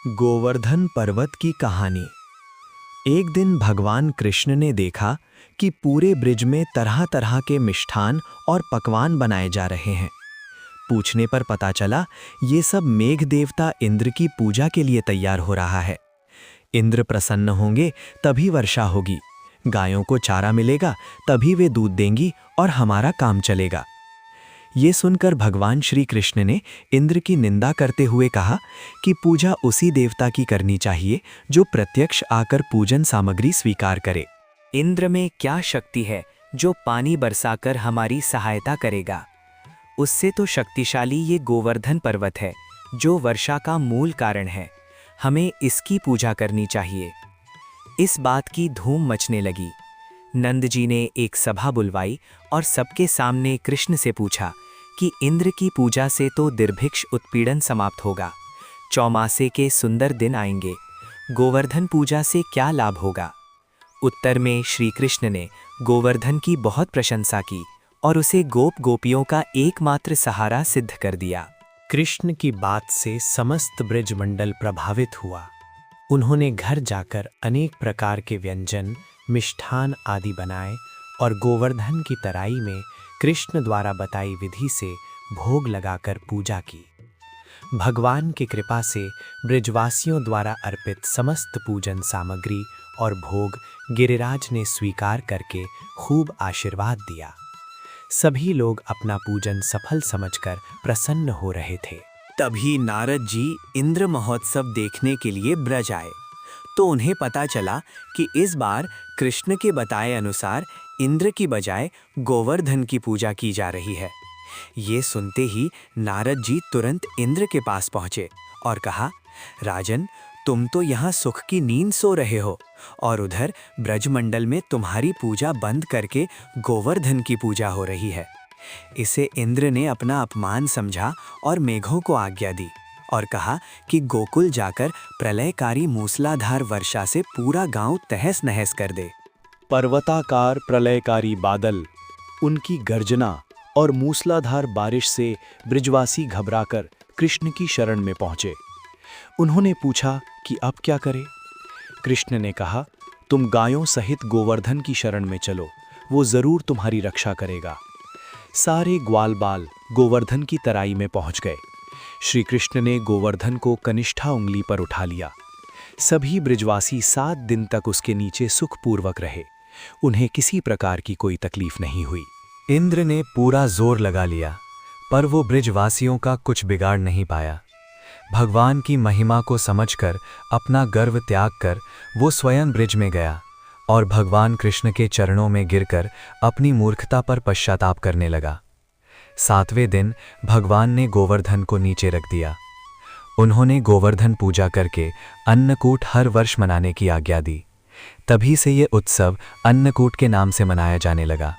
गोवर्धन पर्वत की कहानी। एक दिन भगवान कृष्ण ने देखा कि पूरे ब्रिज में तरह तरह के मिष्ठान और पकवान बनाए जा रहे हैं। पूछने पर पता चला ये सब मेघ देवता इंद्र की पूजा के लिए तैयार हो रहा है। इंद्र प्रसन्न होंगे तभी वर्षा होगी, गायों को चारा मिलेगा तभी वे दूध देंगी और हमारा काम चलेगा। ये सुनकर भगवान श्री कृष्ण ने इंद्र की निंदा करते हुए कहा कि पूजा उसी देवता की करनी चाहिए जो प्रत्यक्ष आकर पूजन सामग्री स्वीकार करे। इंद्र में क्या शक्ति है जो पानी बरसाकर हमारी सहायता करेगा? उससे तो शक्तिशाली ये गोवर्धन पर्वत है जो वर्षा का मूल कारण है। हमें इसकी पूजा करनी चाहिए। इस बात की धूम मचने लगी। नंद जी ने एक सभा बुलवाई और सबके सामने कृष्ण से पूछा कि इंद्र की पूजा से तो दुर्भिक्ष उत्पीड़न समाप्त होगा, चौमासे के सुंदर दिन आएंगे, गोवर्धन पूजा से क्या लाभ होगा? उत्तर में श्री कृष्ण ने गोवर्धन की बहुत प्रशंसा की और उसे गोप गोपियों का एकमात्र सहारा सिद्ध कर दिया। कृष्ण की बात से समस्त ब्रजमंडल प्रभावित हुआ। उन्होंने घर जाकर अनेक प्रकार के व्यंजन, मिष्ठान आदि बनाए और गोवर्धन की तराई में कृष्ण द्वारा बताई विधि से भोग लगाकर पूजा की। भगवान की कृपा से ब्रजवासियों द्वारा अर्पित समस्त पूजन सामग्री और भोग गिरिराज ने स्वीकार करके खूब आशीर्वाद दिया। सभी लोग अपना पूजन सफल समझकर प्रसन्न हो रहे थे। तभी नारद जी इंद्र महोत्सव देखने के लिए ब्रज आए तो उन्हें पता चला कि इस बार कृष्ण के बताए अनुसार इंद्र की बजाय गोवर्धन की पूजा की जा रही है। ये सुनते ही नारद जी तुरंत इंद्र के पास पहुंचे और कहा, राजन, तुम तो यहाँ सुख की नींद सो रहे हो और उधर ब्रजमंडल में तुम्हारी पूजा बंद करके गोवर्धन की पूजा हो रही है। इसे इंद्र ने अपना अपमान समझा और मेघों को आज्ञा दी और कहा कि गोकुल जाकर प्रलयकारी मूसलाधार वर्षा से पूरा गांव तहस नहस कर दे। पर्वताकार प्रलयकारी बादल, उनकी गर्जना और मूसलाधार बारिश से ब्रिजवासी घबराकर कृष्ण की शरण में पहुंचे। उन्होंने पूछा कि अब क्या करें? कृष्ण ने कहा, तुम गायों सहित गोवर्धन की शरण में चलो, वो जरूर तुम्हारी रक्षा करेगा। सारे ग्वालबाल गोवर्धन की तराई में पहुंच गए। श्री कृष्ण ने गोवर्धन को कनिष्ठा उंगली पर उठा लिया। सभी ब्रिजवासी 7 दिन तक उसके नीचे सुखपूर्वक रहे। उन्हें किसी प्रकार की कोई तकलीफ नहीं हुई। इंद्र ने पूरा जोर लगा लिया पर वो ब्रिजवासियों का कुछ बिगाड़ नहीं पाया। भगवान की महिमा को समझकर अपना गर्व त्याग कर वो स्वयं ब्रिज में गया और भगवान कृष्ण के चरणों में गिरकर अपनी मूर्खता पर पश्चाताप करने लगा। 7वें दिन भगवान ने गोवर्धन को नीचे रख दिया। उन्होंने गोवर्धन पूजा करके अन्नकूट हर वर्ष मनाने की आज्ञा दी। तभी से ये उत्सव अन्नकूट के नाम से मनाया जाने लगा।